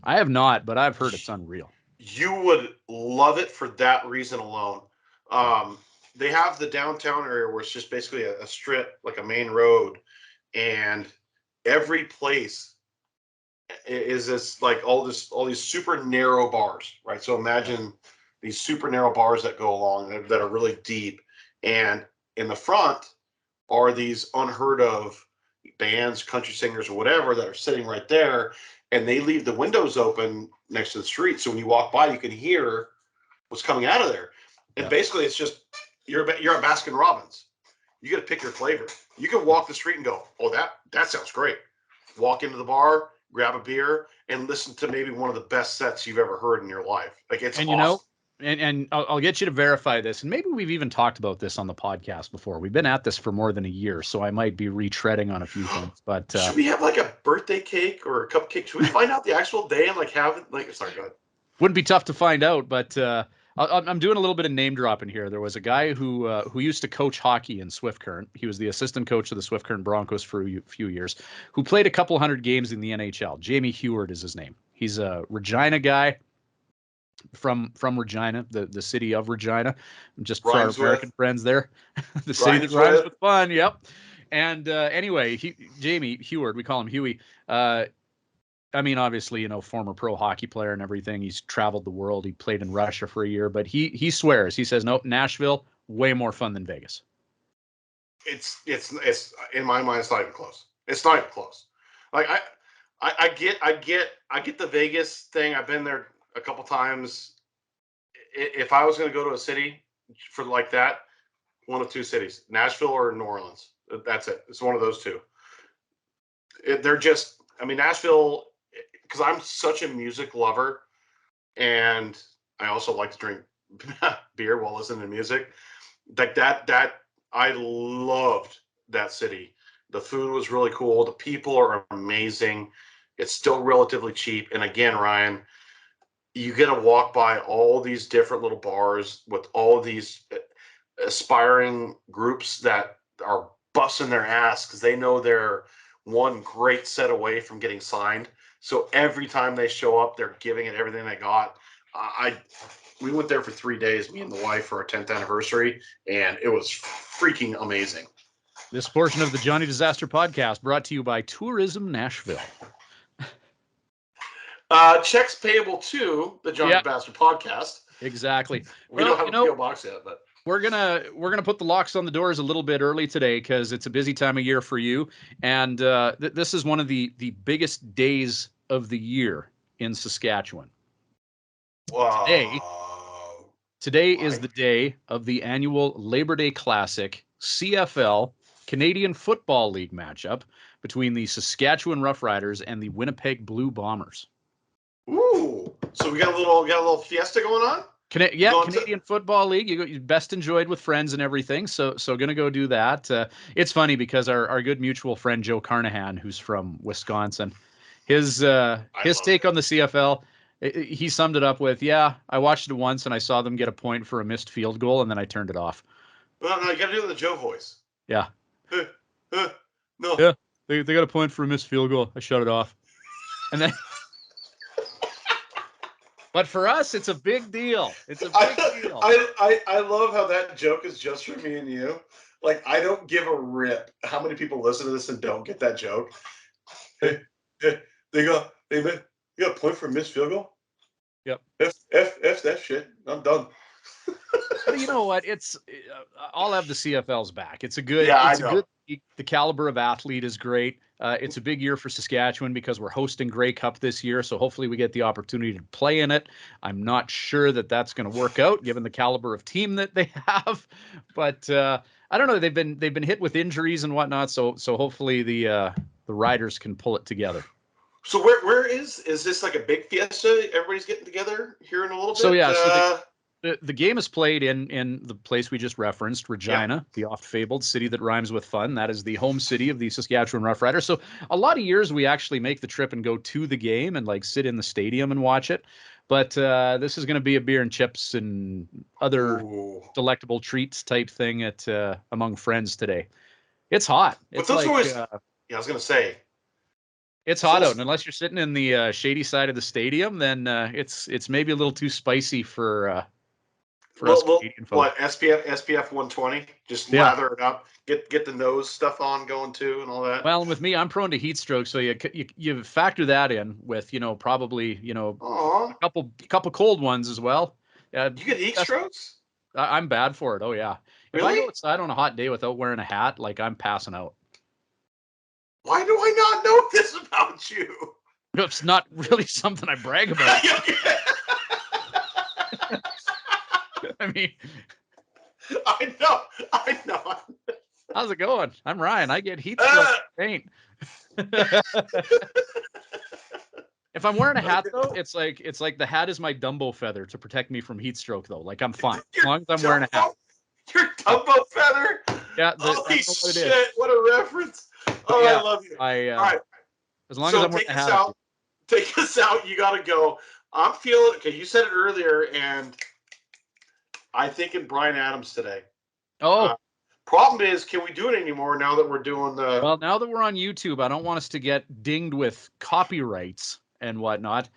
[SPEAKER 1] I have not, but I've heard it's unreal.
[SPEAKER 2] You would love it for that reason alone. They have the downtown area where it's just basically a strip, like a main road, and every place is this like all these super narrow bars, right? So imagine these super narrow bars that go along that are really deep, and in the front are these unheard of bands, country singers or whatever that are sitting right there, and they leave the windows open next to the street, so when you walk by you can hear what's coming out of there. And basically it's just you're at Baskin Robbins. You got to pick your flavor. You can walk the street and go, oh, that sounds great. Walk into the bar, grab a beer, and listen to maybe one of the best sets you've ever heard in your life. Like it's awesome.
[SPEAKER 1] You know, and I'll get you to verify this, and maybe we've even talked about this on the podcast before. We've been at this for more than a year, so I might be retreading on a few things. But
[SPEAKER 2] should we have like a birthday cake or a cupcake? Should we find out the actual day and like have it? Like, sorry, go ahead.
[SPEAKER 1] Wouldn't be tough to find out, but I'm doing a little bit of name dropping here. There was a guy who used to coach hockey in Swift Current. He was the assistant coach of the Swift Current Broncos for a few years, who played a couple hundred games in the NHL. Jamie Heward is his name. He's a Regina guy from Regina, the city of Regina. Just for our American friends there. The city that rhymes with fun. Yep. And anyway, Jamie Heward, we call him Huey. I mean, obviously, former pro hockey player and everything. He's traveled the world. He played in Russia for a year, but he swears. He says, no, Nashville, way more fun than Vegas.
[SPEAKER 2] It's in my mind, it's not even close. It's not even close. Like I get the Vegas thing. I've been there a couple times. If I was going to go to a city for like that, one of two cities, Nashville or New Orleans. That's it. It's one of those two. They're just, I mean, Nashville, because I'm such a music lover, and I also like to drink beer while listening to music. Like that I loved that city. The food was really cool. The people are amazing. It's still relatively cheap. And again, Ryan, you get to walk by all these different little bars with all these aspiring groups that are busting their ass because they know they're one great set away from getting signed. So every time they show up, they're giving it everything they got. We went there for 3 days, me and the wife, for our 10th anniversary, and it was freaking amazing.
[SPEAKER 1] This portion of the Johnny Disaster podcast brought to you by Tourism Nashville.
[SPEAKER 2] Checks payable to the Johnny Disaster podcast.
[SPEAKER 1] Exactly.
[SPEAKER 2] We don't have a PO box yet, but
[SPEAKER 1] we're gonna put the locks on the doors a little bit early today because it's a busy time of year for you, and this is one of the biggest days of the year in Saskatchewan. Today is the day of the annual Labor Day Classic CFL Canadian Football League matchup between the Saskatchewan Roughriders and the Winnipeg Blue Bombers.
[SPEAKER 2] Ooh! So we got a little fiesta going on.
[SPEAKER 1] Canadian Football League. You best enjoyed with friends and everything. So gonna go do that. It's funny because our good mutual friend Joe Carnahan, who's from Wisconsin, his take on the CFL. He summed it up with, I watched it once and I saw them get a point for a missed field goal and then I turned it off.
[SPEAKER 2] Well, no, you got to do the Joe voice.
[SPEAKER 1] Yeah.
[SPEAKER 2] No.
[SPEAKER 1] Yeah, they got a point for a missed field goal. I shut it off. And then, but for us, it's a big deal. It's a big deal.
[SPEAKER 2] I love how that joke is just for me and you. Like, I don't give a rip how many people listen to this and don't get that joke. Hey, they got a point for a missed field goal?
[SPEAKER 1] Yep.
[SPEAKER 2] F that shit. I'm done.
[SPEAKER 1] But you know what? I'll have the CFL's back. It's a good. The caliber of athlete is great. It's a big year for Saskatchewan because we're hosting Grey Cup this year, so hopefully we get the opportunity to play in it. I'm not sure that that's going to work out given the caliber of team that they have, but I don't know. They've been hit with injuries and whatnot, so hopefully the Riders can pull it together.
[SPEAKER 2] So where is this like a big fiesta? Everybody's getting together here in a little bit.
[SPEAKER 1] So the game is played in the place we just referenced, Regina, the oft-fabled city that rhymes with fun. That is the home city of the Saskatchewan Roughriders. So a lot of years we actually make the trip and go to the game and like sit in the stadium and watch it. But this is going to be a beer and chips and other delectable treats type thing at among friends today. It's hot. It's
[SPEAKER 2] but those always. I was going to say.
[SPEAKER 1] It's hot out, and unless you're sitting in the shady side of the stadium, then it's maybe a little too spicy for us Canadian folks.
[SPEAKER 2] What, SPF 120? Just lather it up, get the nose stuff on going too, and all that.
[SPEAKER 1] Well, and with me, I'm prone to heat stroke, so you factor that in with probably a couple cold ones as well.
[SPEAKER 2] You get heat strokes?
[SPEAKER 1] I'm bad for it. Oh yeah.
[SPEAKER 2] Really?
[SPEAKER 1] If I go outside on a hot day without wearing a hat, like I'm passing out.
[SPEAKER 2] Why do I not know this about you?
[SPEAKER 1] It's not really something I brag about. I mean,
[SPEAKER 2] I know.
[SPEAKER 1] How's it going? I'm Ryan. I get heat stroke paint. If I'm wearing a hat though, it's like the hat is my Dumbo feather to protect me from heat stroke though. Like I'm fine as long as I'm wearing a hat.
[SPEAKER 2] Your Dumbo feather?
[SPEAKER 1] Yeah.
[SPEAKER 2] Holy shit! What a reference. Oh, yeah, I love you. All right.
[SPEAKER 1] As long as I'm wearing a hat.
[SPEAKER 2] Take us out. You got to go. I'm feeling, okay, you said it earlier, and I'm thinking Bryan Adams today. Problem is, can we do it anymore now that we're doing the...
[SPEAKER 1] Well, now that we're on YouTube, I don't want us to get dinged with copyrights and whatnot.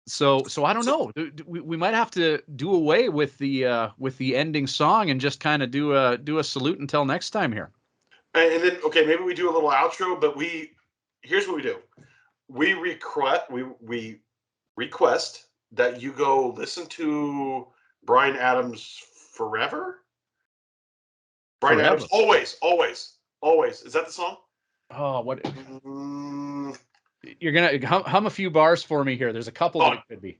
[SPEAKER 1] So I don't know. We might have to do away with the ending song and just kind of do a salute until next time here.
[SPEAKER 2] And then, okay, maybe we do a little outro, but here's what we do. We request that you go listen to Bryan Adams Forever. Bryan Adams, always. Is that the song?
[SPEAKER 1] Oh, what? You're gonna hum a few bars for me here. There's a couple that it could be.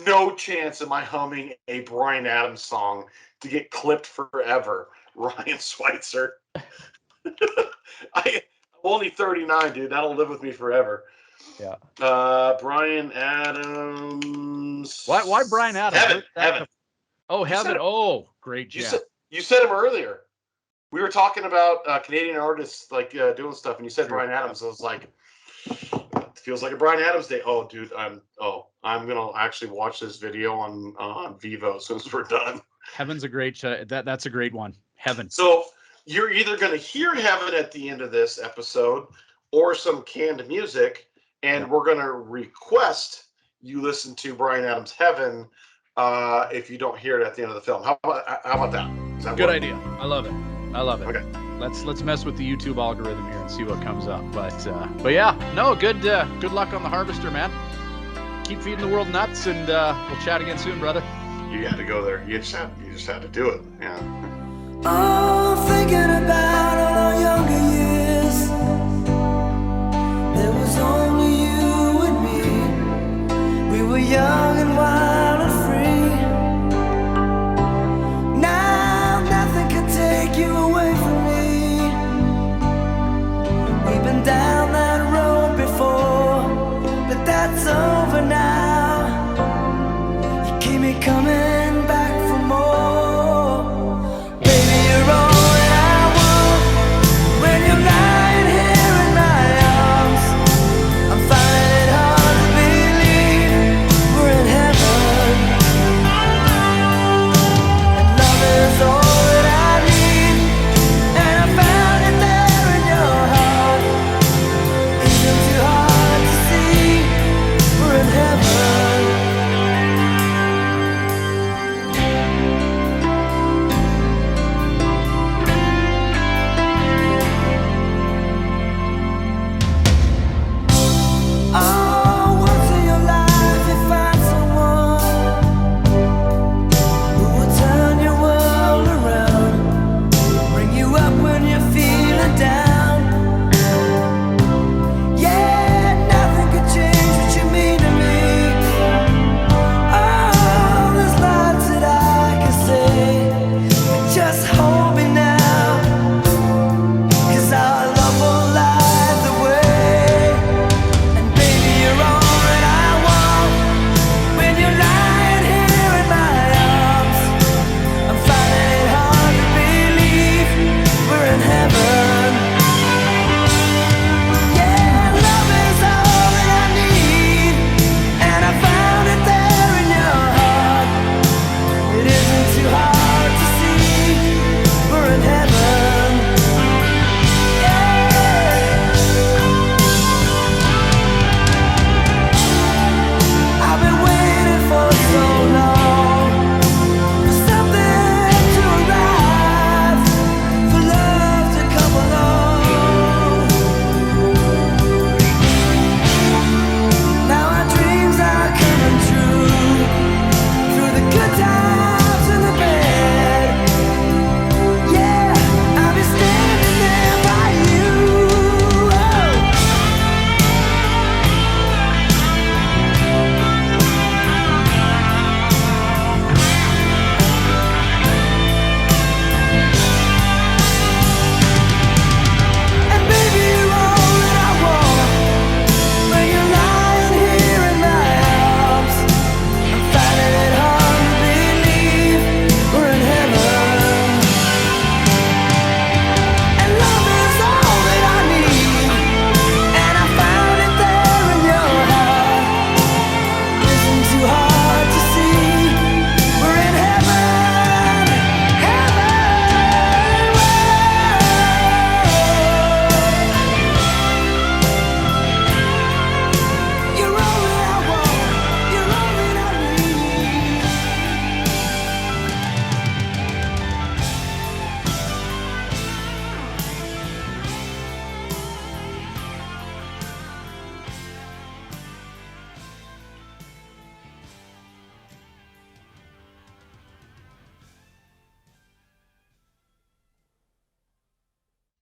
[SPEAKER 2] No chance am I humming a Bryan Adams song to get clipped forever. Ryan Switzer. I'm only 39, dude. That'll live with me forever.
[SPEAKER 1] Yeah.
[SPEAKER 2] Bryan Adams.
[SPEAKER 1] Why Bryan Adams?
[SPEAKER 2] Heaven.
[SPEAKER 1] Oh, Heaven. Oh, great jam.
[SPEAKER 2] You said him earlier. We were talking about Canadian artists like doing stuff, and you said Bryan Adams. I was like, it feels like a Bryan Adams day. Oh, dude, I'm gonna actually watch this video on Vivo as soon as we're done.
[SPEAKER 1] Heaven's a great that's a great one. Heaven.
[SPEAKER 2] So you're either gonna hear Heaven at the end of this episode or some canned music, and we're gonna request you listen to Bryan Adams' Heaven if you don't hear it at the end of the film. How about that?
[SPEAKER 1] Good idea. I love it.
[SPEAKER 2] Okay.
[SPEAKER 1] Let's mess with the YouTube algorithm here and see what comes up. But yeah, no, good luck on the Harvester, man. Keep feeding the world nuts, and we'll chat again soon, brother.
[SPEAKER 2] You had to go there. You just had to do it. Yeah.
[SPEAKER 3] Oh, thinking about